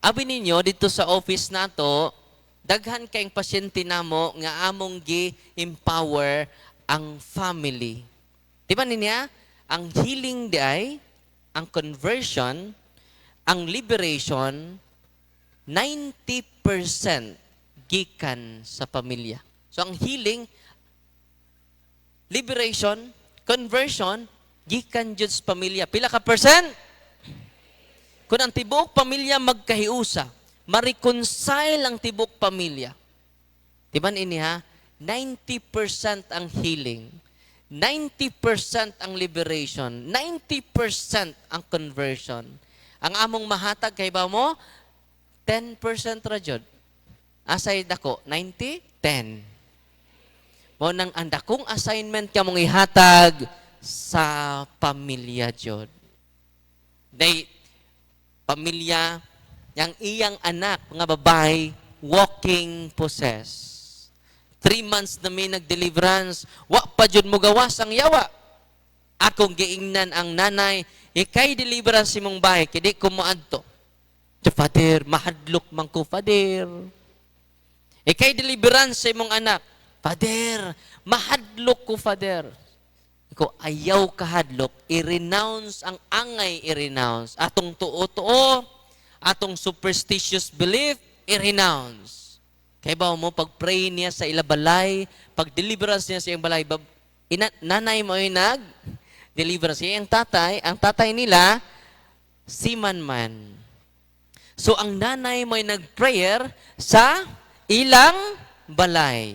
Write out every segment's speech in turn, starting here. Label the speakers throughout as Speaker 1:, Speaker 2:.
Speaker 1: Abi ninyo dito sa office nato, daghan kayong pasyente namo nga among gi-empower ang family. Di ba niya? Ang healing di ay, ang conversion, ang liberation, 90% gikan sa pamilya. So ang healing, liberation, conversion, gikan jud sa pamilya. Pila ka percent? Kung ang tibok pamilya magkahiusa, ma-reconcile ang tibok pamilya. Diba ini ha? 90% ang healing, 90% ang liberation, 90% ang conversion. Ang among mahatag kay ba mo, 10% ra jud. Asay dako, 90, 10. Mo nang anda kung assignment ka mong ihatag sa pamilya jud. Day pamilya, yang iyang anak, mga babae, walking possess. 3 months na may nag-deliverance, wa pa jud mo gawas ang yawa. Akong giingnan ang nanay, ikay deliverance si mong bahay, kidi ko moadto. Father, mahadlok man ko, Father. Ikay deliverance sa imong anak, Father, mahadlok ko, Father. Ko ayaw kahadlok, i-renounce ang angay, i-renounce. Atong tuo-tuo, atong superstitious belief, i-renounce. Kaya ba mo, pag-pray niya sa ilabalay, pag-deliverance niya sa iyang balay, nanay mo yung nag-deliverance. Ang tatay nila, si Manman. So, ang nanay mo yung nag-prayer sa ilang balay.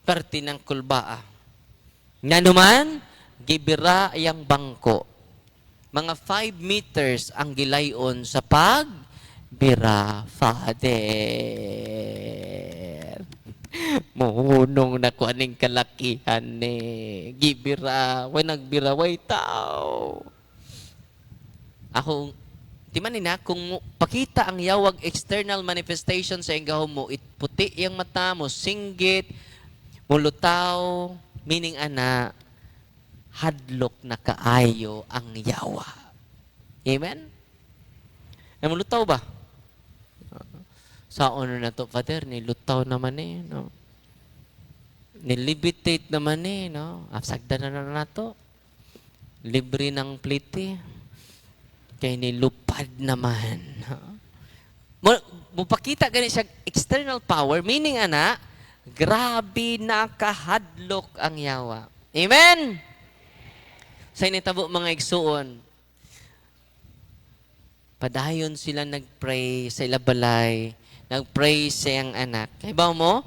Speaker 1: Perti ng kulbaa. Nga naman, gibira yang bangko. Mga 5 meters ang gilayon sa pagbira, Father. Muhunong na ko aning kalakihan ni. Gibira, way nagbira, way tao. Ako, di man nina, kung pakita ang yawag external manifestation sa ingahom mo, puti yung mata mo, singgit, mulutaw, meaning ana, hadlok na kaayo ang yawa. Amen? Namulutaw ba? Sa ono na to, Father, nilutaw naman eh, no? Nilibitate naman eh, no? Asagda na to. Libre ng plite. Kaya nilupad naman. Mupakita ganit siya external power, meaning ana, grabe nakahadlok ang yawa. Amen? Sa initabo mga igsuon, padayon sila nagpray sa ilabalay, nagpray sa iyang anak. Kaya ba mo?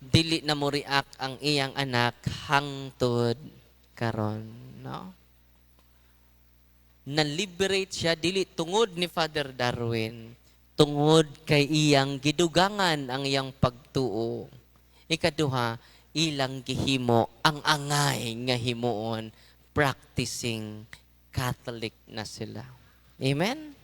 Speaker 1: Dili na mo react ang iyang anak hangtod karon, no? Na-liberate siya, dili tungod ni Father Darwin, tungod kay iyang gidugangan ang iyang pagtuo. Ikaduha, ilang gihimo ang angay nga himuon, practicing Catholic na sila. Amen?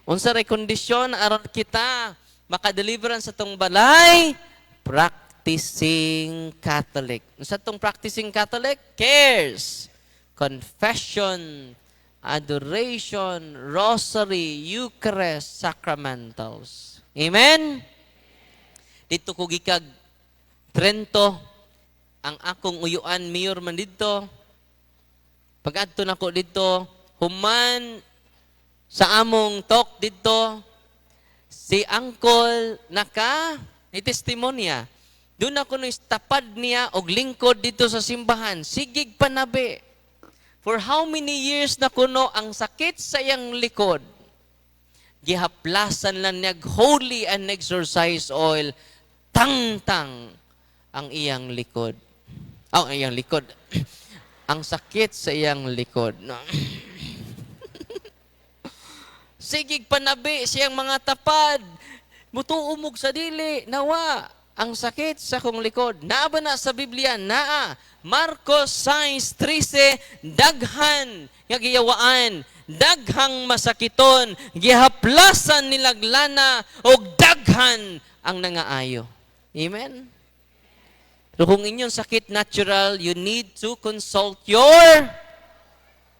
Speaker 1: Unsa ray kondisyon aron kita makadeliverance sa tong balay? Practicing Catholic. Unsa tong practicing Catholic? Cares, confession, adoration, rosary, Eucharist, sacramentals. Amen? Dito ko gikag Trento, ang akong uyuan, mayor man dito. Pag-adto na ko dito, human sa among talk dito, si Uncle ni-testimonya. Doon ako nung tapad niya og lingkod dito sa simbahan. Sigig panabi. For how many years na kuno ang sakit sa iyang likod? Gihaplasan lang niyag holy and exorcise oil, tang-tang ang iyang likod. Ang iyang likod. Ang sakit sa iyang likod. No? Sigig panabi siyang mga tapad. Mutuumog sa dili. Nawa. Ang sakit sa kong likod. Naa ba na sa Biblia? Naa. Marcos 6:13, daghan nga giyawaan, daghang masakiton, gihaplasan nilaglana og daghan ang nangaayo. Amen? Pero kung inyong sakit natural, you need to consult your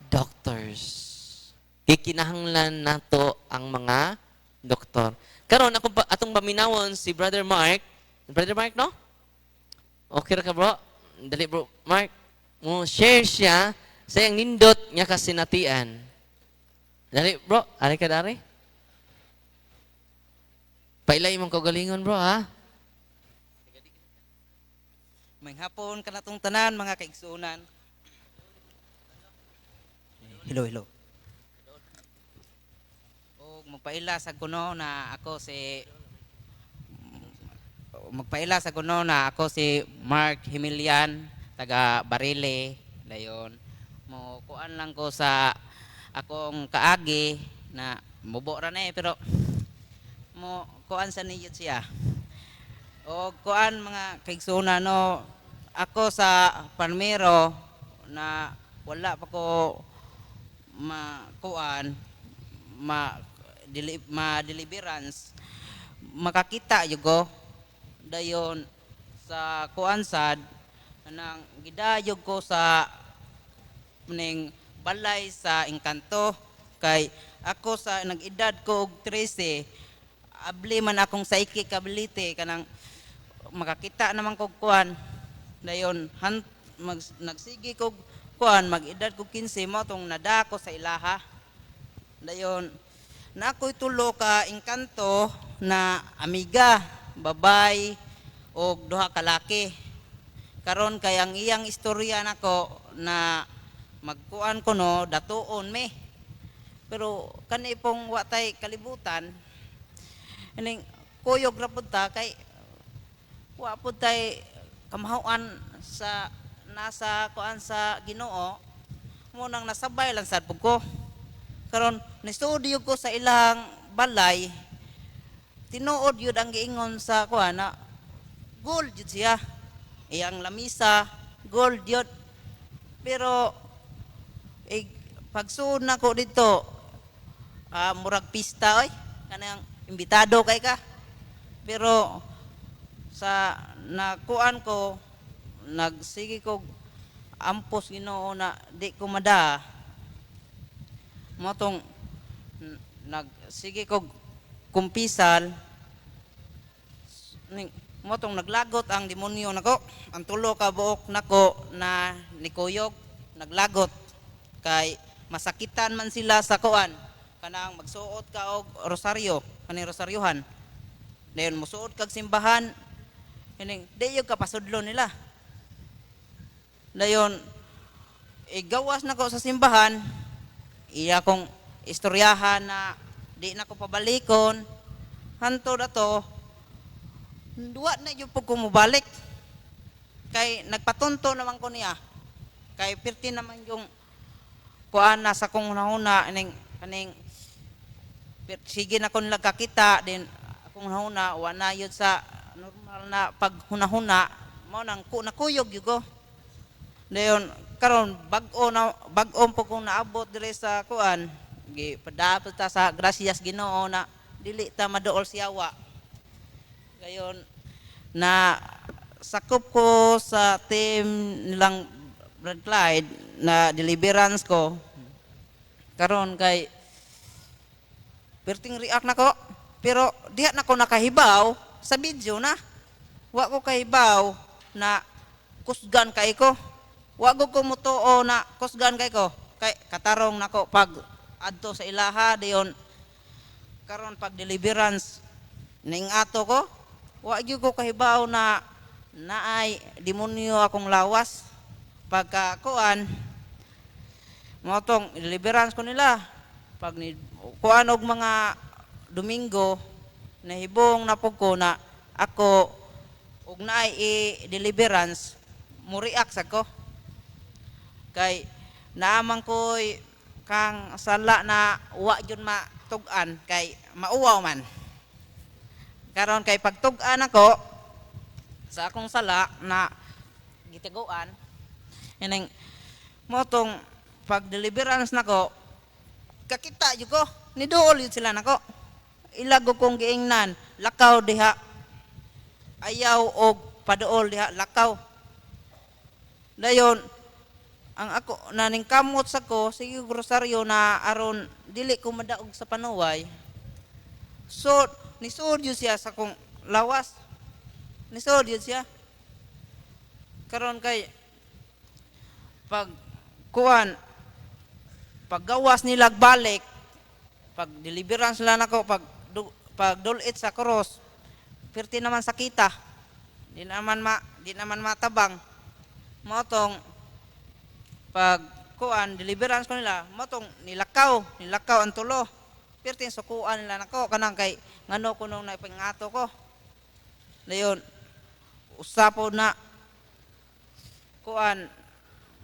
Speaker 1: doctors. Kikinahanglan nato ang mga Doktor. Karon ako atong paminawon si Brother Mark. Brother Mark, no? Okay ra ka, bro? Dali, bro. Mark, mo share siya sa iyang nindot niya kasinatian. Dali, bro. Ari ka dari. Pailay mong kagalingon, bro, ha?
Speaker 2: May hapon ka na tong tanan, mga kaigsunan. Hello, hello. O magpaila sa kuno na ako si Mark Himilian, taga Barile, dayon. Mo kuan lang ko sa akong kaagi na mubo ra na pero mo kuan sa niyot siya. O kuan mga kaigsunan no, ako sa Palmero na wala pa ko makuan deliverance makakita yugo dayon sa kuan sad nang gidayog ko sa ning balay sa Engkanto kay ako sa nag-edad ko og 13 abli man akong psychic ability kanang makakita naman kog kuan dayon nagsigi kog kuan mag-edad ko 15 mo tong nadako sa ilaha dayon na ako'y tulo ka Engkanto na amiga babay o duha ka laki karon kay ang iyang istorya nako na magkuan ko no datuon me pero kani pong watay kalibutan ining kuyog ra pud ta kay wa pud tay kamahuan sa nasa kuan sa Ginoo mo nang nasabay lang sad pud ko karon ni-studio ko sa ilang balay tinuod yun ang giingon sa kuan na gold yun siya iyang lamisa gold yun pero pagsuod na ko dito murag pista oy kanang imbitado kay ka pero sa nakuan ko nagsige ko ampos Ginoo na di ko mada motong nagsige ko kumpisal motong naglagot ang demonyo nako ang tulo ka buok nako na nikuyog naglagot kay masakitan man sila sa kuan kanang magsuot ka og rosaryo kaning rosaryohan dayon musuot kag simbahan kining dayog ka pasudlo nila dayon igawas nako sa simbahan iya kong istoryahan na di na ko pabalikon hantod ato duwa na yung pag kumubalik kay nagpatunto naman ko niya kay pirti naman yung kuan na sa kong nahuna kaning sige na kung nagkakita din akong nahuna wana yun sa normal na paghunahuna mo nang nakuyog yun ko dayon karon bag-o po kung naabot dire sa kuan gipadapot ta sa gracias Ginoo na dili ta maduol siyawa gayon na sakop ko sa team nilang Brad Clyde na deliverance ko karon kay perting react na ko pero diha na ko nakahibaw sa video na wa ko kahibaw na kusgan kay ko wa ko mutuo na kusgan kay ko kay katarong nako pag adto sa ilaha dayon karon pag deliverance ning ato ko wa gyud ko kahibaw na naay demonyo akong lawas pagka kuan motong deliverance ko nila pag ni kuan og mga Domingo nahibong na pug ko na ako og naay deliverance mo react sa ko kay naamang ko'y kang sala na wa yun matug-an kay mauwaw man karon kay pagtug-an ako sa akong sala na gitiguan ining motong pag deliverance nako kakita jud ko niduol yun sila nako ilago kong giingnan lakaw diha ayaw og paduol diha lakaw dayon ang ako naning kamot sa ko sige rosaryo na aron dili ko madaog sa panuway So, nisod yun siya sa kong lawas. Nisod yun siya. Karon kay, pag kuan, pag gawas nila balik, pag deliverance nila nako, pag dulit sa cross, perti naman sakita. Di naman matabang. Motong pag kuan deliverance ko nila, motong nilakaw ang tulo. Perti sukuan nila nako kanang kay ngano ko nung naipingato ko. Dayon usapo na kuan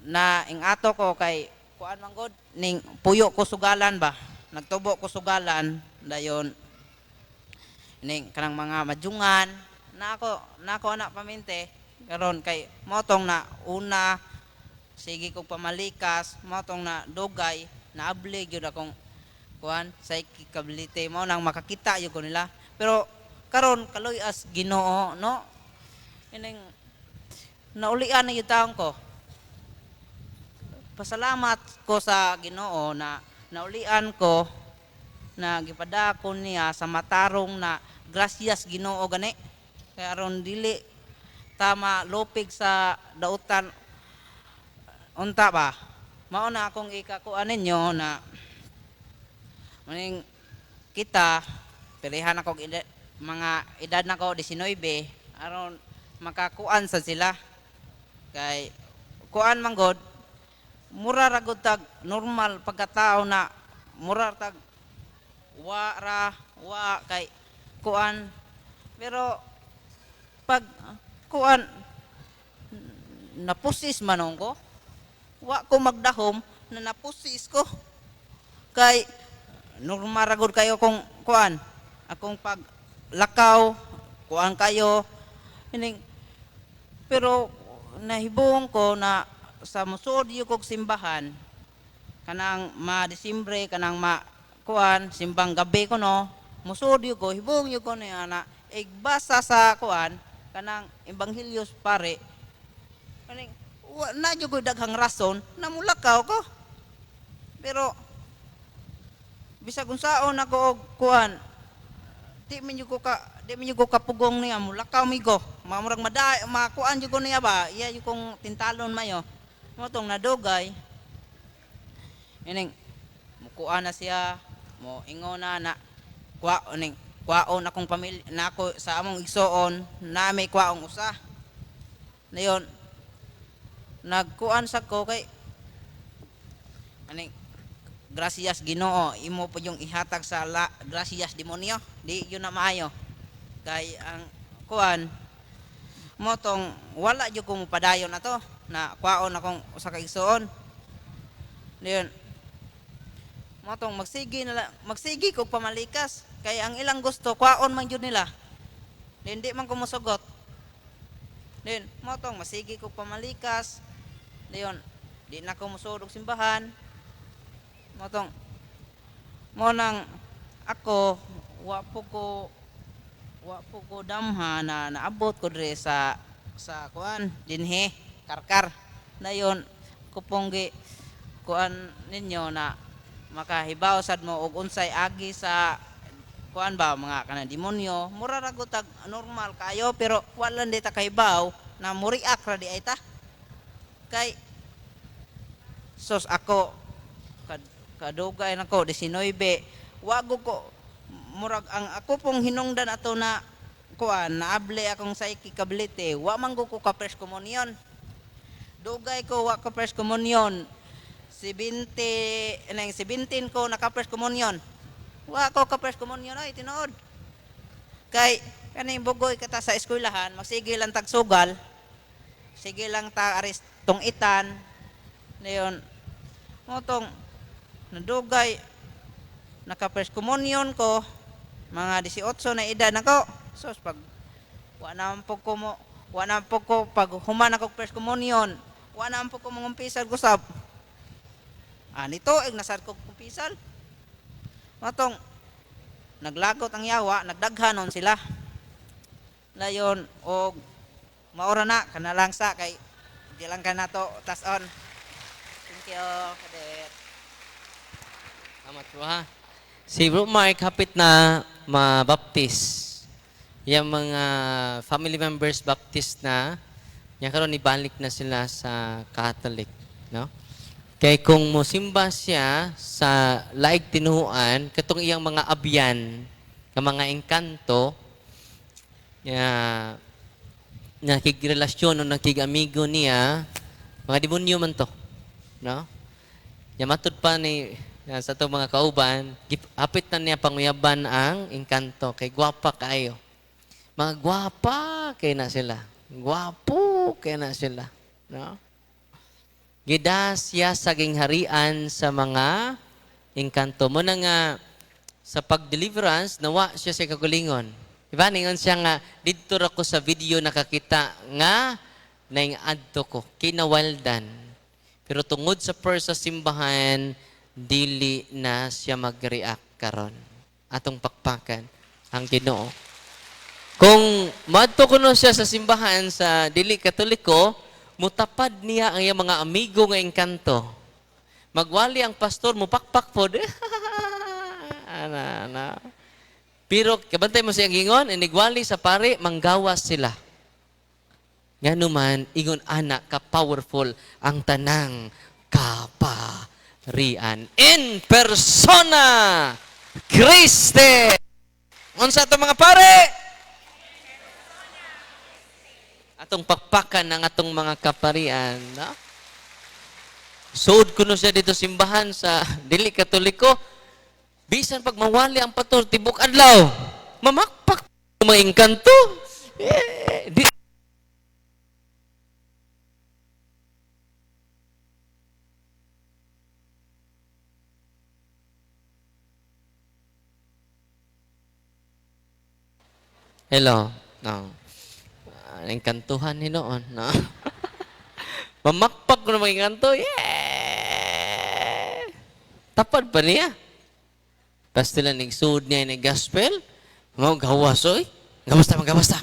Speaker 2: na ingato ko kay kuan manggod ning puyo ko sugalan ba. Nagtubo ko sugalan dayon ning kanang mga majungan nako anak paminte karon kay motong na una sige kog pamalikas motong na dugay na abli gyud akong kuan psychic ability mo nang makakita yun ko nila pero karon kaloy as Ginoo no ining naulian na yung taong ko pasalamat ko sa Ginoo na naulian ko na gipadakon niya sa matarong na gracias Ginoo gani kaya aron dili tama lupig sa dautan unta ba mao na akong ikakuan ninyo na maning kita pilihan ako mga edad nako 19 aron makakuan sa sila kay kuan manggod mura ra gud tag normal pagkatao na mura tag wa kay kuan pero pag kuan napusis manong ko wa ko magdahom na napusis ko kay normal ra gud kayo kung kuan akong paglakaw kuan kayo ining pero nahibong ko na sa musod yu kog simbahan kanang Disyembre kanang kuan simbang gabi ko no musod yu ko hibong yu ko niya na igbasa sa kuan kanang Ebanghelyos pare kaning na jud ko daghang rason na mulakaw ko pero bisag unsaon ako og kuan di man ko kapugong niya mulakaw migo mamurag makuan jud ko niya ba iya jud kong tintalon mayo motong nadugay ining mukuan na siya mo ingon na kwaon akong pamilya na ako sa among igsoon na may kwaong usa dayon nagkuan sa ko kay aning gracias Ginoo imo po yung ihatag sa gracias demonyo di yun na maayo kay ang kuan motong wala jud ko padayon na to na kwaon akong usa ka igsoon diyon motong magsigi kog pamalikas kay ang ilang gusto kwaon man jud nila hindi man ko mosugot din motong masigi kog pamalikas diyon di na ko mosudog simbahan motong mo nang ako wa po ko damha na naabot ko dire sa kuan dinhi karkar dayon kupong kuan ninyo na makahibaw sad mo og unsay agi sa kuan ba mga kana demonyo mura ra gud tag normal kayo pero wala di ta kahibaw na muriak ra di ay ta kay sos ako kadugay nako 19 wago ko murag ang ako pong hinungdan ato na kuan naable akong psychic ability wa man ko ka first communion dugay ko wa ka first communion 17 ko naka first communion wa ko ka first communion ay tinuod kay kaning bugoy kata sa eskwelahan magsige lang tag sugal sige lang ta aris tong itan dayon motong nadugay naka first communion ko mga 18 na edad nako sos pag wa na po ko pag human ako first communion wa na po ko mangumpisal gusab nito nasad ko kumpisal matong naglagot ang yawa nagdaghanon sila layon og maura na kana lang sa kay di lang ka na to tas on thank you kadet
Speaker 1: Salamat po ha. Si Bro Mark, hapit na mabaptis. Yung mga family members baptist na, yan karon ibalik na sila sa Catholic, no? Kay kung mosimba siya sa laig tinuhuan, katong iyang mga abyan, nga mga engkanto, nakikrelasyon o nakikamigo niya, mga demonyo man to. No? Matod pa ni sa itong mga kauban, hapit na niya panguyaban ang engkanto. Kay gwapa kayo. Mga gwapa kay na sila. Gwapo kay na sila. No? Gida siya sa gingharian sa mga engkanto. Muna nga, sa pag-deliverance, nawa siya sa kagulingon. Diba? Ningon siya nga, dito ako sa video nakakita nga, naing-adto ko, kinawaldan. Pero tungod sa sa simbahan, dili na siya mag-react karon. Atong pakpakan ang Ginoo. Kung madto kuno siya sa simbahan sa dili Katoliko, mutapad niya ang iyang mga amigo nga engkanto. Magwali ang pastor mo pakpak pod. Ana. Pero kabantay mo siyang gingon, inigwali sa pare, manggawas sila. Nga naman, ingon anak ka powerful ang tanang kaparian. In persona Christi. Unsa to mga pare? Atong pakpakan ng atong mga kaparian. No? Suod ko no siya dito simbahan sa dili Katoliko. Bisan pag mawali ang pastor, tibok adlaw. Mamakpak mga engkanto. Hello. No. Engkantuhan ni noon. No? Mamakpak ko ng mga engkanto. Yeah! Tapad pa niya. Basta lang nagsuod niya yung gospel, gawas, oy. Gabasta.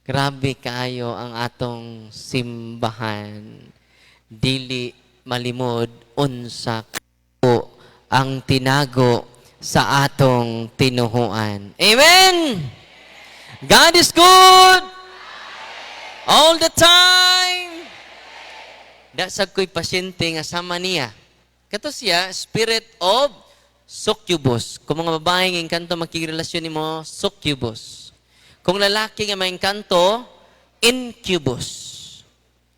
Speaker 1: Grabe kaayo ang atong simbahan. Dili malimod unsa ko ang tinago sa atong tinuhuan. Amen! God is good! All the time! Dasag ko'y pasyente nga sama niya. Kato siya, spirit of succubus. Kung mga babae ng engkanto, magkirelasyon mo, succubus. Kung lalaki nga may engkanto, incubus.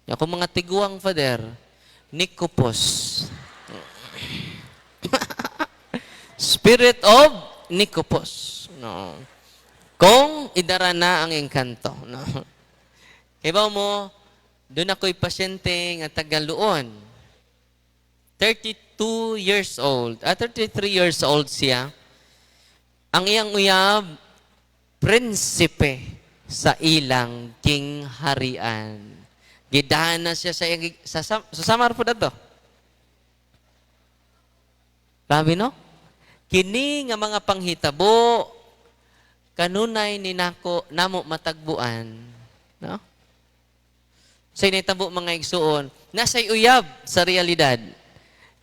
Speaker 1: Kung mga tiguang father, nicopus. Spirit of nicopus. No. Kung idara na ang engkanto. No. Kaya mo, doon ako'y pasyente nga tagaluon. 32 years old, 33 years old siya, ang iyang uyab, prinsipe sa ilang kingharian. Gidana siya sa samar po na to. Grabe, no? Kini nga mga panghitabo, kanunay ni namo matagbuan. No? Sa initabo mga igsuon, nasa'y uyab sa realidad.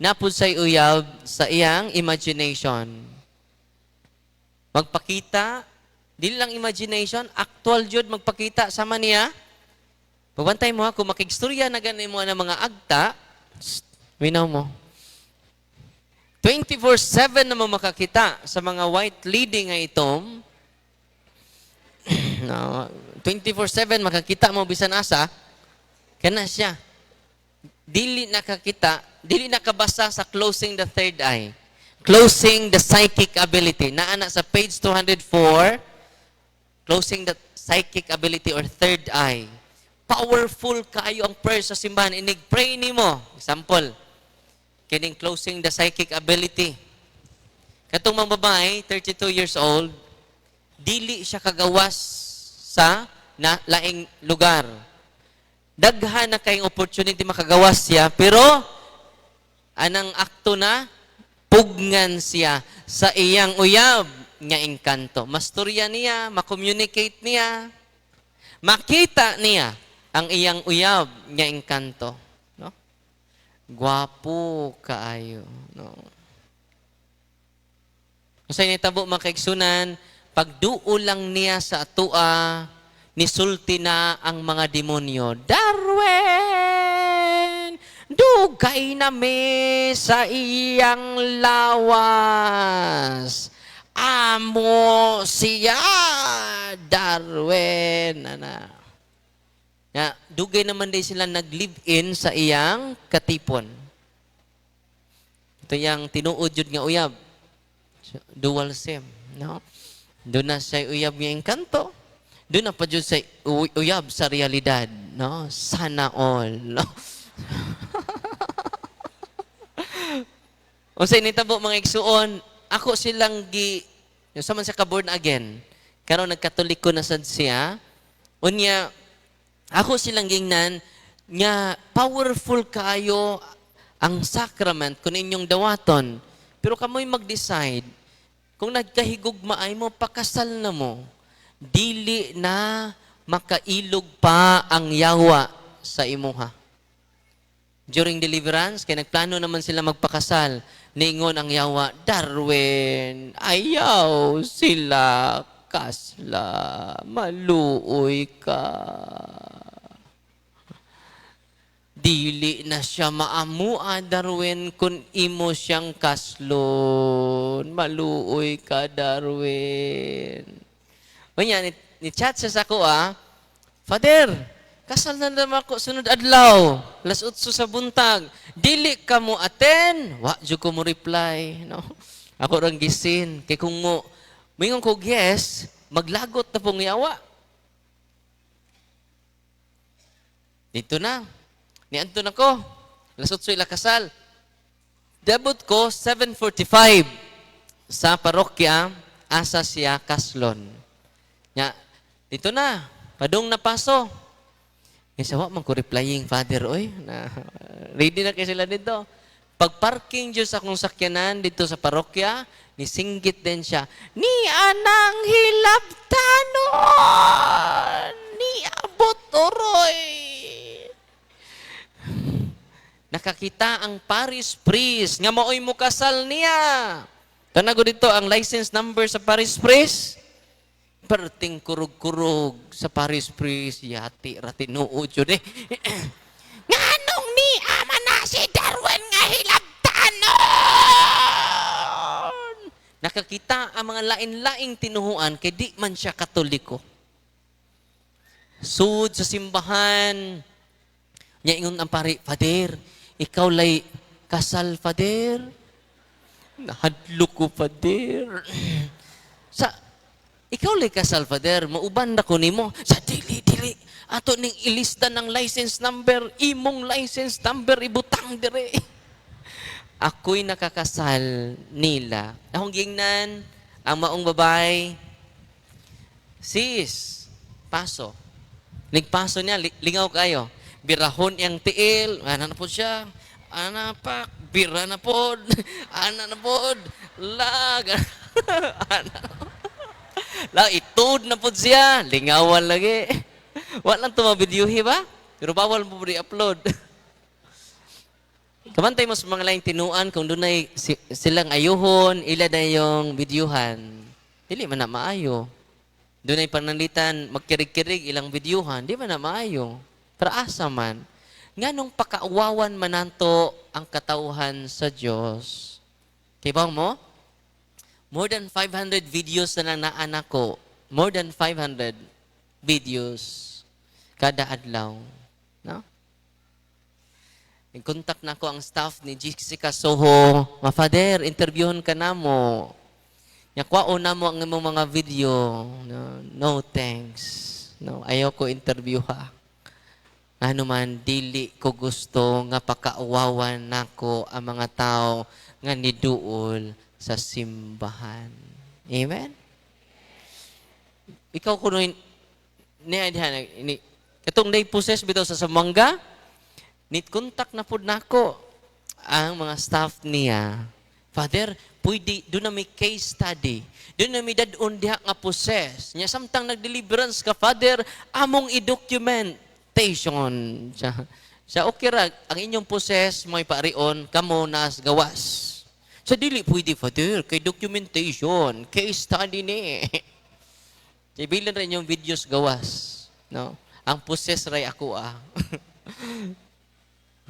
Speaker 1: Napod sa'y uyab sa iyang imagination. Magpakita, dili lang imagination, actual jud magpakita sama niya. Pabantay mo ha, kung makigstorya na ganin mo ng mga agta, minaw mo. 24/7 na mo makakita sa mga white lady nga itom. No, 24/7 makakita mo bisan asa, kana siya. Dili nakabasa sa Closing the Third Eye. Closing the Psychic Ability. Naana sa page 204, Closing the Psychic Ability or Third Eye. Powerful kayo ang prayer sa simbahan. Inig-pray ni mo. Example, kining Closing the Psychic Ability. Katong mga babae, 32 years old, dili siya kagawas sa laing lugar. Daghan na kayong opportunity makagawas siya, pero anang akto na, pugngan siya sa iyang uyab nga engkanto. Masturya niya, makommunicate niya, makita niya ang iyang uyab nga engkanto. No? Gwapo kaayo. No? Sa initabo mga kaigsunan, pagduo lang niya sa atua, nisulti na ang mga demonyo. Darwin! Dugay na mi sa iyang lawas. Amo siya, Darwin. Ya, dugay naman din sila nag-live-in sa iyang katipon. Ito yung tinuod yun nga uyab. Dual SIM. No? Doon na sa uyab nga engkanto. Doon na pa dyan sa uyab sa realidad. No? Sana all. No? O sa initabo mga igsuon, ako silang yung saman siya ka-born again. Karon nagkatoliko na sad siya. Unya, ako silang gingnan, nga powerful kayo ang sacrament kung inyong dawaton. Pero kamoy mag-decide, kung nagkahigugmaay mo, pakasal na mo, dili na makailog pa ang yawa sa imuha. During deliverance, kaya nagplano naman sila magpakasal, ningon ang yawa, Darwin, ayaw sila kasla, maluoy ka. Dili na siya maamua, Darwin, kung imo siyang kaslon. Maluoy ka, Darwin. O yan, ni-chat siya sa ako, Father, kasal na naman ako sunod adlaw. Las 8 sa buntag. Dili ka mo attend. Wa, dyo ko mo reply. No? Ako rang gisin. Kaya kung mo, mingon ko, yes, maglagot na pong yawa. Dito na. Nianto na ko. Las 8 ila kasal. Debut ko, 7:45 sa parokya, asa siya kaslon. Nya, dito na. Padong na paso. Kasi wa man ko replying, Father, oy. Ready na kayo sila dito. Pag-parking dyan sa akong sakyanan dito sa parokya, nisinggit din siya, ni anang hilabtanon, ni abot oroy. Nakakita ang Paris Priest, nga maoy mo kasal niya. Tanago dito ang license number sa Paris Priest. Perting kurug-kurug sa Paris Priest, yati, ratinuod yun eh. Nganong ni ama na si Darwin nga hilabtanon? Nakakita ang mga lain-laing tinuhuan kay di man siya katoliko. Sud sa simbahan, niya ingon ang pari, Father, ikaw lay kasal, Father. Nahadlo ko, Father. Ikaw lay kasal, Father. Mauban na ko nimo. Sa dili. Ato ning ilista ng license number, imong license number, ibutang dire. Ako'y nakakasal nila. Akong gingnan, ang maong babae, sis, paso. Ligpaso niya, lingaw kayo. Birahon yang tiil, ana na po siya, ana pak, bira na po, ana na po, lag, ana. La, itod na po siya, lingawan lagi. Walang tumabidyuhi ba? Pero bawal mo i-upload. Kamantay mo sa mga laing tinuan, kung doon ay silang ayuhon, ila na yung bidyuhan. Dili man na maayo. Doon ay pananlitan, magkirig-kirig ilang bidyuhan, di man na maayo. Pero asa man, nga nung pakauwawan mananto ang katauhan sa Diyos. Kaya mo? More than 500 videos na lang naanak ko. More than 500 videos kada adlaw. No? Nag-contact na ko ang staff ni Jessica Soho. Father, interviewon ka na mo. Yakwao na mo ang imong mga video. No thanks. No, ayaw ko interview ha. Ano man, dili ko gusto nga pakauwawan nako ang mga tao nga niduol sa simbahan. Amen? Ikaw kuno ni katong day possess bitaw sa Samanga, contact na pud nako ang mga staff niya. Father, pwede doon na may case study. Doon na may dadon diha nga possess. Nya samtang nagdeliverance ka, Father, among i-document siya okay ra ang inyong possess mo iparion kamo nas gawas Sa dili pwede, Father, kay documentation, case study ni. Ibilan rin yung videos gawas. No? Ang possess ray ako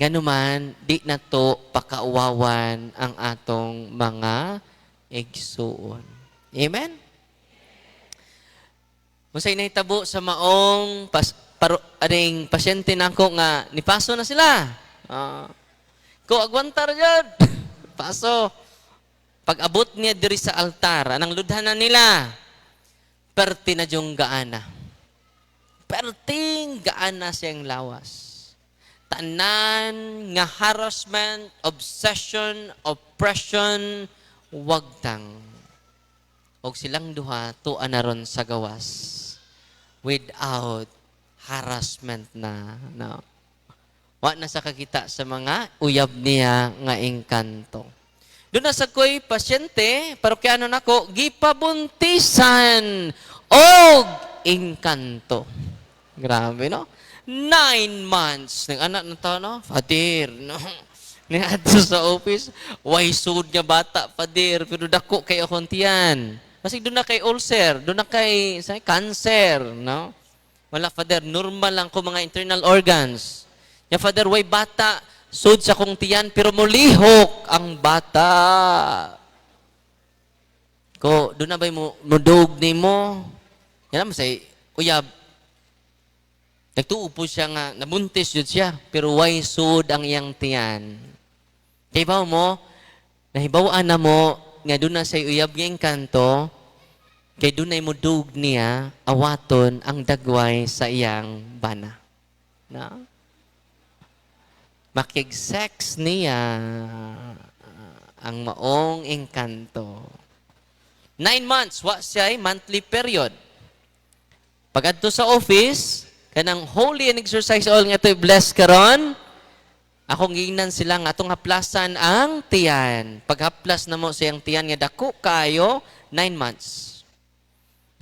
Speaker 1: Ganuman, di na to pakauwawan ang atong mga igsuon. Amen? Masay nahitabo sa maong aring pasyente nako nga nipaso na sila. Ko agwantar jud. Paso. Pag abot niya diri sa altar, anang ludhanan nila. Perti na jong gaana. Perting gaana siyang lawas. Tanan nga harassment, obsession, oppression, wagtang. Og silang duha tuan na ron sa gawas without harassment na. No? Wa na sa kakita sa mga uyab niya nga engkanto. Doon na sa ko'y pasyente, parokyano nako, gipabuntisan og engkanto. Grabe, no? 9 months. Nang anak na to, no? Father, no? Niadto sa office, why sud nga bata, Father, pero dako kay akong tiyan. Kasi doon na kay ulcer, doon na kay cancer, no? Wala, Father, normal lang ko mga internal organs. Ya, Father, why bata, sud sa kong tiyan, pero mulihok ang bata. Ko, doon na ba'y mudog ni mo? Yan naman say, uyab, nagtuupo siya nga, nabuntis yun siya, pero why sud ang iyang tiyan? Kaya ba mo, nahibawaan na mo, nga doon na say uyab ngayong kanto, kaya doon na mudog niya, awaton ang dagway sa iyang bana. Na? Makig-sex niya ang maong engkanto. 9 months, wa siya monthly period. Pag adto sa office, kanang holy and exercise all nga ito'y bless karon, akong giingnan sila nga atong haplasan ang tiyan. Pag haplas na mo siyang tiyan nga dako kayo, 9 months.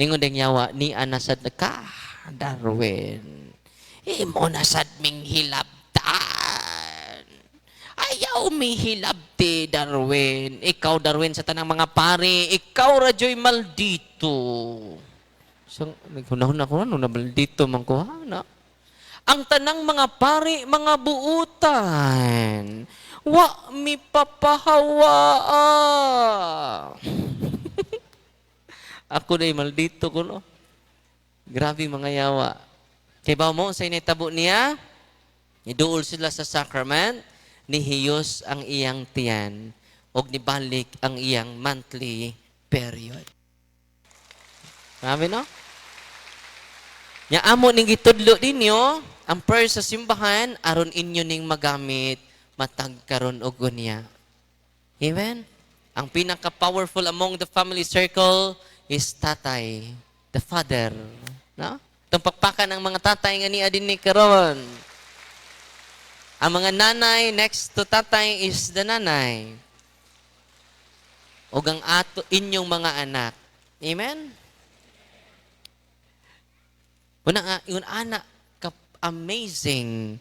Speaker 1: Ningon ding yawa, ni anasad ka, Darwin. Imo nasad ming hilabtan. Ayaw mi hilabti, Darwin. Ikaw, Darwin, sa tanang mga pari, ikaw, radyo'y maldito. So, nagkunahon ako, ano, na maldito man ko, ha? Na? Ang tanang mga pari, mga buutan. Wa mi papahawa. Ako na'y maldito ko, no? Grabe mga yawa. Kaya ba mo, sa initabo niya, iduol sila sa sacrament, nihiyos ang iyang tiyan, o nibalik ang iyang monthly period. Grabe, no? Nya amo ning gitudlo ninyo, ang prayer sa simbahan, aron inyo ning magamit, matag karon og gunya. Amen? Ang pinaka-powerful among the family circle is tatay, the father. No? Itong pakpakan ng mga tatay nga niya din ni karon. Ang mga nanay, next to tatay is the nanay. O ang ato, inyong mga anak. Amen? Una nga, yun anak, amazing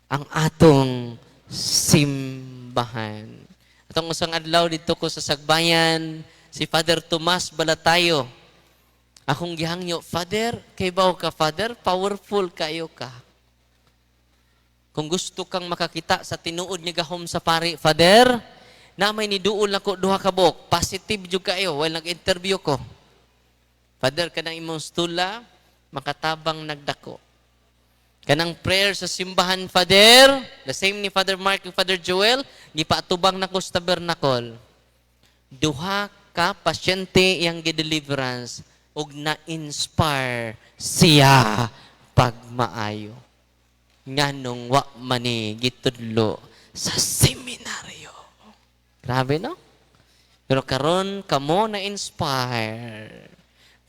Speaker 1: ang atong simbahan. Atong usang adlaw dito ko sa Sagbayan, si Father Tomas Balatayo. Akong gihangyo, Father, kay bawo ka, Father, powerful kayo ka. Kung gusto kang makakita sa tinuod niya gahom sa pari, Father, na may niduol na ko duha ka buok, positive jud kayo, while nag-interview ko. Father, kanang imong stula, makatabang nagdako. Kanang prayer sa simbahan, Father, the same ni Father Mark and Father Joel, gipaatubang na ko sa tabernacle. Duha ka pasyente yang gideliverance ug na-inspire siya pagmaayo. Nganong wa mani gitudlo sa seminaryo. Grabe, no? Pero karon kamo na-inspire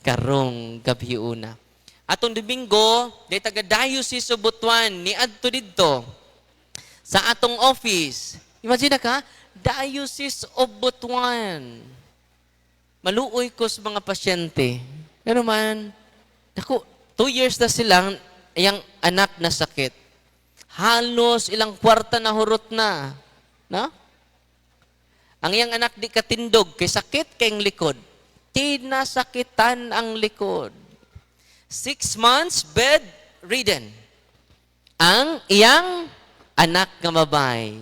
Speaker 1: karong gabi una. Atong Domingo, day taga Diocese of Butuan, ni adto didto sa atong office. Imagine ka, Diocese of Butuan. Maluoy ko sa mga pasyente. Pero man, naku, 2 years na silang yung anak na sakit. Halos ilang kwarta na hurot na. No? Ang iyang anak di katindog, kay sakit kayong likod. Tinasakitan ang likod. 6 months bedridden. Ang iyang anak nga babay,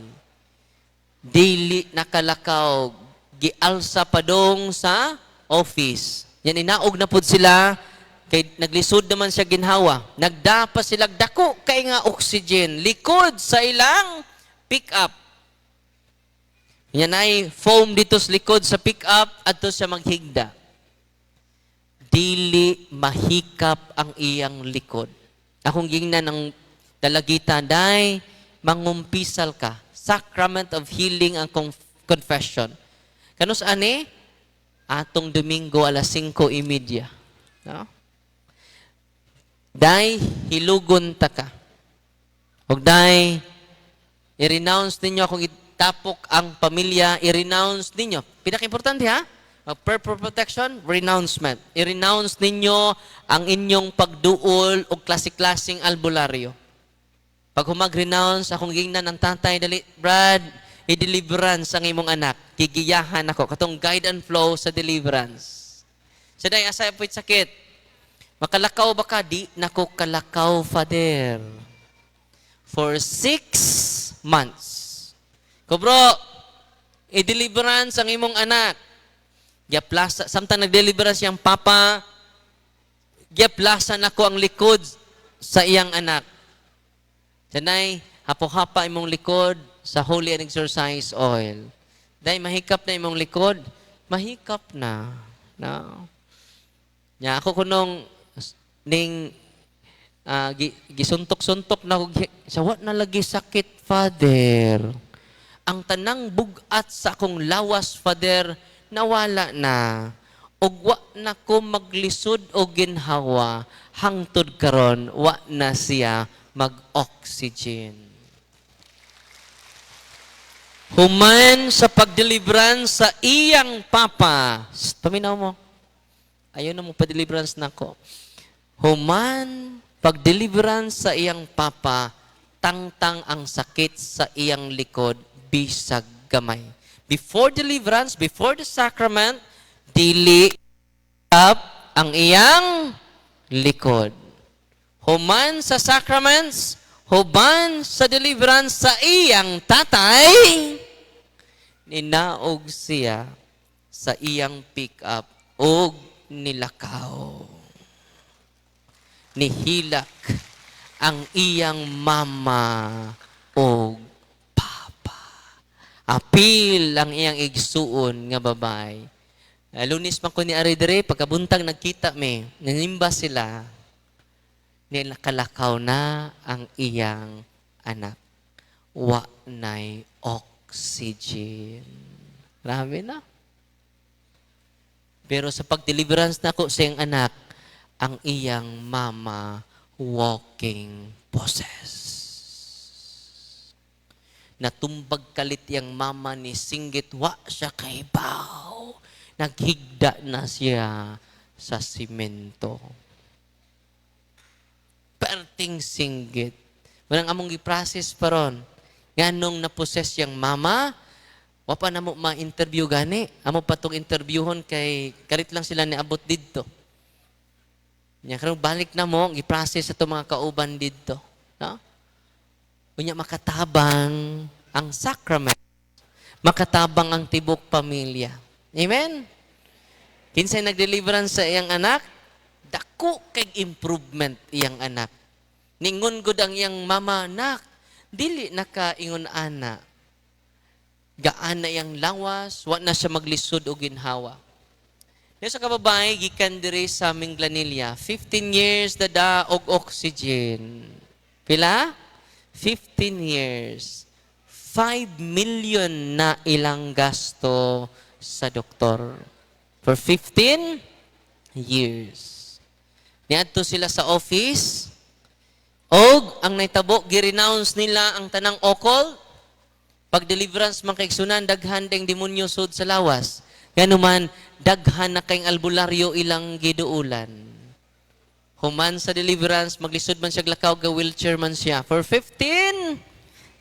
Speaker 1: dili nakalakaw, gialsa padong sa office. Yan inaog na pud sila, kay naglisod naman siya ginhawa. Nagdapa sila dako kay nga oxygen likod sa ilang pick up. Yan ay foam dito sa likod sa pick up adto siya maghigda. Dili mahikap ang iyang likod. Akong gingnan ng dalagita, day, mangumpisal ka. Sacrament of healing ang confession. Kanus ani? Atong Domingo alas 5:30. No? Day, hilugon ta ka. Huwag day, i-renounce ninyo kung itapok ang pamilya, i-renounce ninyo. Pinaka-importante ha? Purpose protection, renouncement. I-renounce ninyo ang inyong pagduol o klase-klaseng albularyo. Pag humag-renounce, akong gingnan ng tatay, dali, Brad, i-deliverance ang imong anak. Gigiyahan ako. Katong guide and flow sa deliverance. Sa day, asay po'y sakit. Makalakaw ba ka? Di nako kalakaw, Father. For 6 months. Ko bro, i-deliverance ang imong anak. Giaplasa, samtang nag-deliverance siyang papa, giaplasa na ko ang likod sa iyang anak. Sanay, hapo-hapa imong likod sa Holy and Exercise Oil. Dahil mahikap na imong likod, mahikap na. No? Ya, ako kunong ning gisuntok-suntok na sa what na lagi sakit, Father. Ang tanang bugat sa akong lawas, Father, nawala na. Og wa na ko maglisod o ginhawa, hangtod karon wa na siya mag-oxygen. Human sa pagdeliverance sa iyang papa. Paminaw mo. Ayaw na mo pa-deliverance na ko. Human pag-deliverance sa iyang papa, tangtang ang sakit sa iyang likod, bisag gamay. Before deliverance, before the sacrament, dili up ang iyang likod. Human sa sacraments, human sa deliverance sa iyang tatay, ninaog siya sa iyang pick up og nilakaw. Nihilak ang iyang mama og apil ang iyang igsuon nga babay. Lunis man ko ni Aridre, pagkabuntang nagkita me, nanimba sila, nilakalakaw na ang iyang anak. Wa na'y oxygen. Marami na. Pero sa pag-deliverance na ko sa iyang anak, ang iyang mama walking possessed. Natumbag kalit yang mama ni singgit, wa siya kay baw. Naghigda na siya sa simento. Perting singgit. Walang among giprocess pa ron. Nganong naposes yang mama, wa pa na mo ma-interview gani. Amo pa tong interviewon kay karit lang sila ni abot didto. Nya karon balik na mo, giprocess sa mga kauban didto. No? Unya makatabang ang sacrament. Makatabang ang tibok pamilya. Amen? Kinsay nag-deliverance sa iyang anak, dako kay improvement iyang anak. Ningon gud ang iyang mama, nak, dili nakaingon ana. Gaan na iyang lawas, wa na siya maglisod o ginhawa. Yung sa kababay, gikan diri sa Minglanilla, 15 years dada og oxygen. Pila? 15 years, 5 million na ilang gasto sa doktor. For 15 years. Niadto sila sa office, og ang naitabo, gi-renounce nila ang tanang okol. Pag deliverance man kay sunan, daghan ding demonyo sud sa lawas. Ganuman, daghan na kayong albularyo ilang giduulan. Human sa deliverance, maglisod man siya glakaw, ga-wheelchair man siya. For 15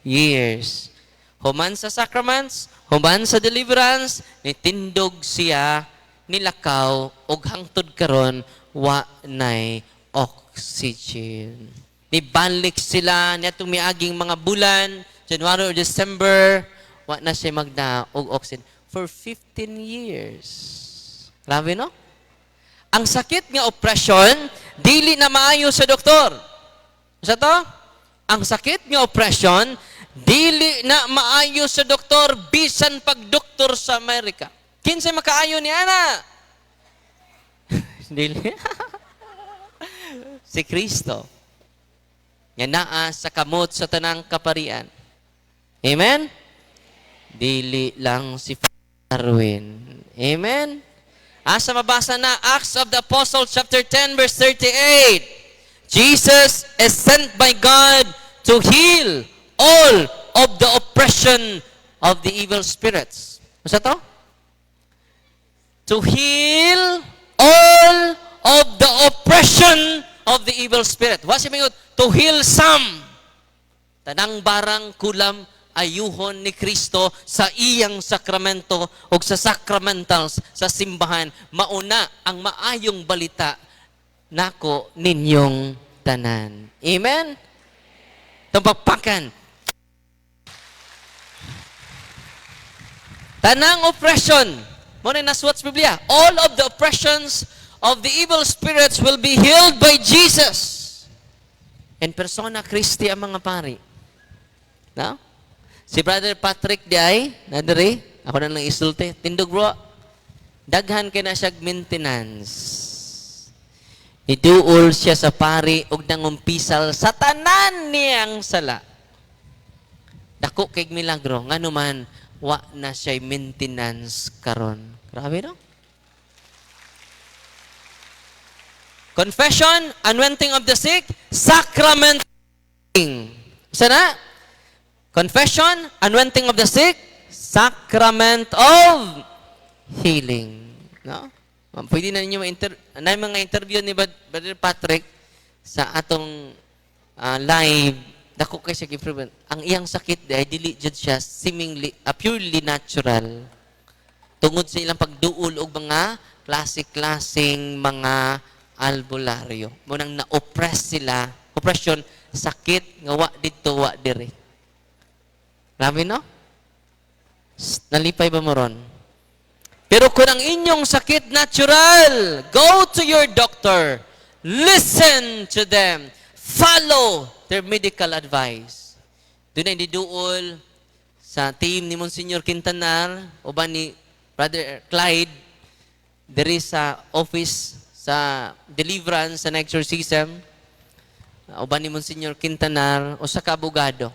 Speaker 1: years. Human sa sacraments, Human sa deliverance, nitindog siya, nilakaw, og hangtod karon wa nay oxygen. Nibalik sila nitong miaging mga bulan, January or December, wa na siya magda og oxygen for 15 years. Grabe, no? Ang sakit nga oppression, dili na maayo sa doktor. Sa to? Ang sakit nga oppression, dili na maayo sa doktor, bisan pag-doktor sa Amerika. Kinsay makaayo ni Ana? Dili. Si Kristo. Nga naa sa kamot sa tanang kaparian. Amen? Dili lang si Darwin. Amen? Asa mabasa na Acts of the Apostles chapter 10 verse 38. Jesus is sent by God to heal all of the oppression of the evil spirits. Masa to? To heal all of the oppression of the evil spirit. Wasi mayot, to heal some. Tanang barang kulam ayuhon ni Kristo sa iyang sakramento o sa sacramentals sa simbahan. Mauna ang maayong balita nako ninyong tanan. Amen? Tumpakpakan. Tanang oppression. Muna naswat sa Biblia. All of the oppressions of the evil spirits will be healed by Jesus. In persona Christi ang mga pari. No? Si Brother Patrick di ay, nadiri, ako na lang isulte, tindog bro, daghan kay na siya maintenance. Iduol siya sa pari ug nangumpisal sa tanan niyang sala. Dako kay milagro, ngano man wa na siya maintenance karon. Grabe no? Confession, anointing of the sick, sacrament. Sana? Confession, anointing of the sick, sacrament of healing. No? Pwede na ninyo mga interview ni Brother Patrick sa atong live. Dako kay siya improvement. Ang iyang sakit ay dili jud siya seemingly purely natural. Tungod sa ilang pagduol og mga klase-klaseng mga albularyo. Munang na-oppress sila. Oppression, sakit nga wa dito wa diri. Grabe, no? Nalipay ba mo ron? Pero kung ang inyong sakit natural, go to your doctor. Listen to them. Follow their medical advice. Doon ay diduol sa team ni Monsignor Quintanar o ba ni Brother Clyde diri sa office sa deliverance sa exorcism o ba ni Monsignor Quintanar o sa kaabogado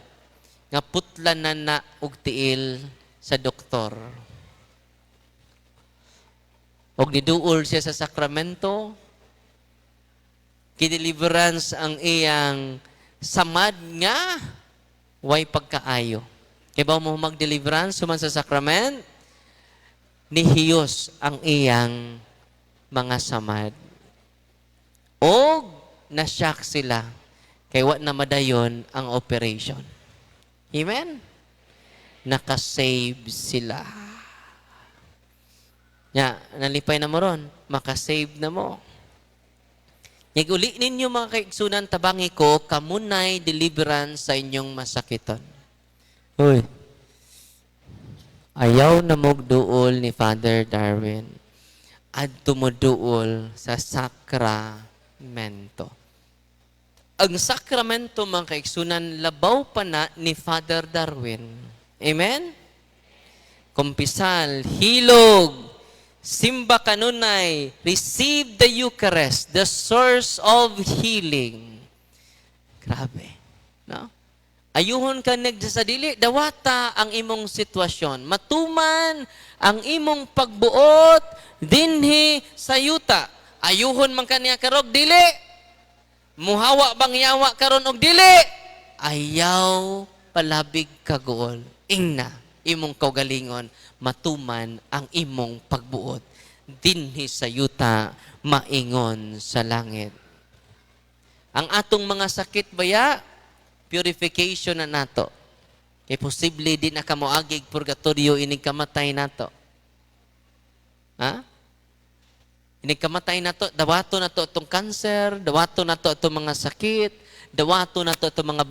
Speaker 1: nga putlan na og tiil sa doktor. Og niduol siya sa sakramento, kideliverance ang iyang samad nga way pagkaayo. Kaya ba mo mag-deliverance suman sa sakrament? Nihiyos ang iyang mga samad. Og nasyak sila kay wa na madayon ang operation. Amen? Nakasave sila. Nalipay na mo ron. Makasave na mo. Uli ninyo mga kaigsunan, tabangi ko, kamunay deliverance sa inyong masakiton. Uy. Ayaw na mogduol ni Father Darwin. At tumuduol sa sakramento. Ang sakramento, mga kaigsunan, labaw pa na ni Father Darwin. Amen? Kumpisal, hilog, simba kanunay, receive the Eucharist, the source of healing. Grabe. No? Ayuhon ka nagsasadili, dawata ang imong sitwasyon. Matuman ang imong pagbuot, dinhi sa yuta. Ayuhon man kaniya karog, dili. Muhawa bang yawa karon og dili? Ayaw palabig kagool. Ingna, imong kaugalingon, matuman ang imong pagbuot. Dinhi sa yuta, maingon sa langit. Ang atong mga sakit baya, purification na nato. Kay posible di na ka moagig purgatorio inig kamatay nato. Ha? Inig kamatay nato, dawato nato itong cancer, dawato nato itong mga sakit, dawato nato itong mga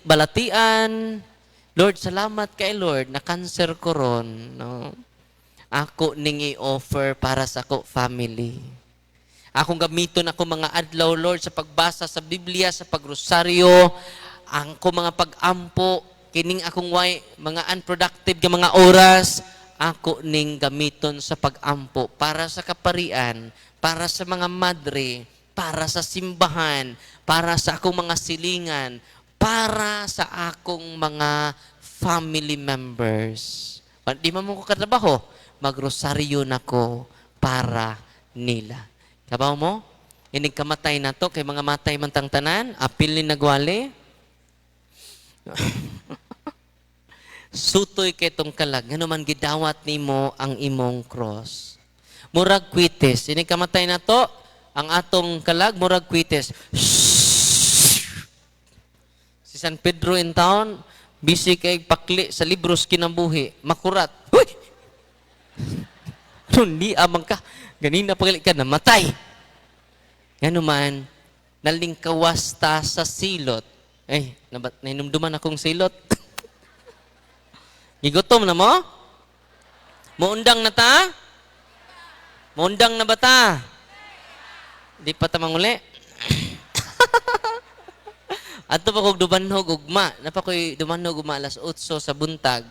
Speaker 1: balatian. Lord, salamat kay Lord na cancer ko ron. No? Ako ning i-offer para sa ako family. Akong gamiton ako mga adlaw, Lord, sa pagbasa sa Biblia, sa pagrosaryo, ang ko mga pag-ampo, kining akong mga unproductive nga mga oras, ako ning gamiton sa pag-ampo para sa kaparian, para sa mga madre, para sa simbahan, para sa akong mga silingan, para sa akong mga family members. Di man mo ko katrabaho, magrosaryo nako para nila. Kabaw mo? Inig kamatay na to, kay mga matay man tang tanan, apil ni nagwali. Sutoy kay tong kalag, ano man gidawat nimo ang imong cross. Murag kwites, inig kamatay na to, ang atong kalag, murag kwites. Si San Pedro in town, busy kay pakli sa libros kinabuhi, makurat. Huy! Hindi amang ka. Ganina pagali ka, namatay. Yan naman, nalingkawas ta sa silot. Nainumduman akong silot. Gigutom na mo? Muundang na ta? Muundang na ba ta? Di pa ta manguli? Ato pa kong dumanhog ugma. Napa ko'y dumanhog ugma alas 8 sa buntag.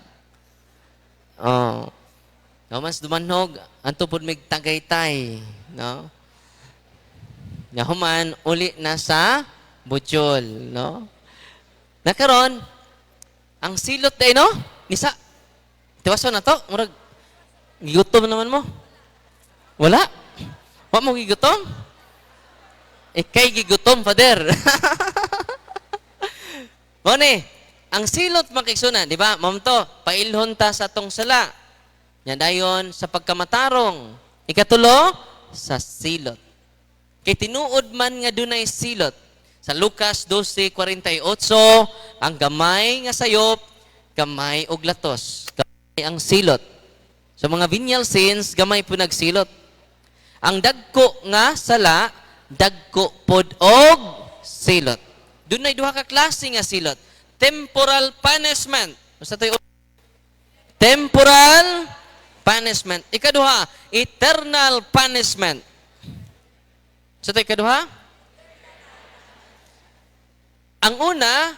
Speaker 1: Oh. Mas dumanhog, anto po may tagaytay. No? Yahuman, uli na sa Butchol. No? Nakaroon, ang silot ay, no? Nisa, tiwaso na to. Murag, gigutom naman mo. Wala? Wa mo gigutom? Kay gigutom, Father. Mone, ang silot makiksuna, di ba? Mamto, pailhon ta sa tong sala. Yan dayon sa pagkamatarong. Ikatulo, sa silot. Kay tinuod man nga dunay silot. Sa Lucas 12:48, ang gamay nga sayop, gamay og latos. Gamay ang silot. Sa mga venial sins, gamay po nagsilot. Ang dagko nga sala, dagko pod og silot. Dunay duha ka klase nga silot. Temporal punishment. Basta tayo temporal punishment. Ikaduha, eternal punishment. Sa tayo ikaduha? Ang una,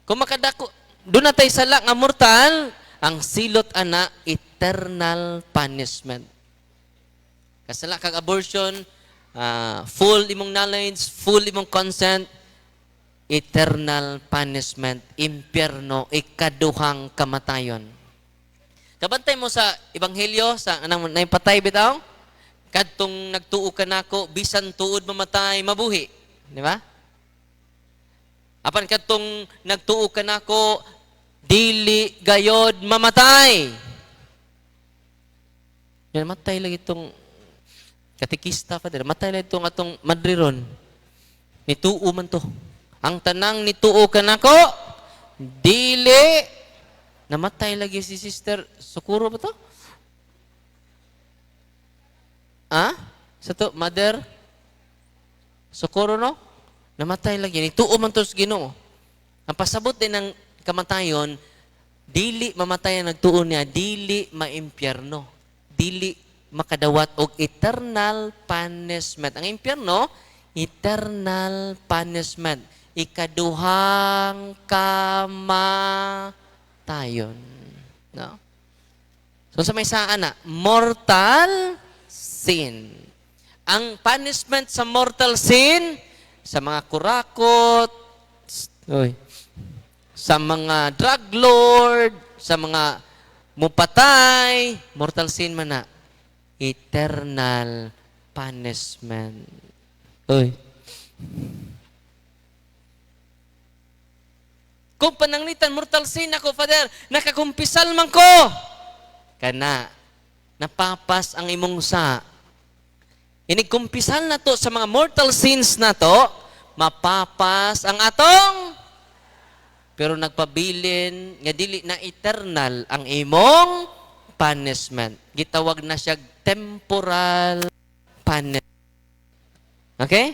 Speaker 1: kung makadako, doon na tayo sala nga mortal, ang silot ana, eternal punishment. Kasala kag abortion, full imong knowledge, full imong consent, eternal punishment, impyerno, ikaduhang kamatayon. Kabantay mo sa Ebanghelyo, sa anang naipatay bitaw, kadtong nagtuo ka nako, bisan tuod mamatay, mabuhi. Di ba? Apan kadtong nagtuo ka nako, dili gayod mamatay. Yan, matay lagi itong katikista pa din. Matay lagi itong atong madriron. Nituo man to. Ang tanang nituo ka nako, dili namatay lagi si Sister Sukuro ba to? Sa to, Mother Sukuro, no? Namatay lagi. Nituo man to sa Ginoo. Ang pasabot din ng kamatayon, dili mamatay ang nagtuo niya, dili maimpyerno. Dili makadawat og eternal punishment. Ang impyerno, eternal punishment. Ikaduhang kamatayon. No? So sa may saan na, mortal sin. Ang punishment sa mortal sin, sa mga kurakot, sa mga drug lord, sa mga mupatay, mortal sin man na, eternal punishment. Kung pananglitan, mortal sin ako, Father, nakakumpisal man ko. Kana, napapas ang imong sa. Inikumpisal na to sa mga mortal sins na to, mapapas ang atong. pero nagpabilin nga dili na eternal ang imong punishment. Gitawag na siya temporal punishment. Okay?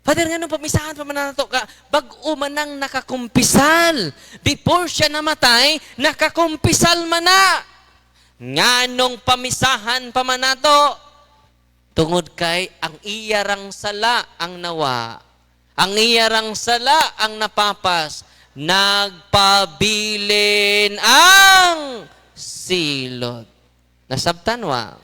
Speaker 1: Father, nga nung pamisahan pa man nato ka, bag-o man nang nakakumpisal. Before siya namatay, nakakumpisal man na. Nga nung pamisahan pa man nato, tungod kay ang iyarang sala ang nawa. Ang iyarang sala ang napapas. Nagpabilin ang silot. Nasabtan wa?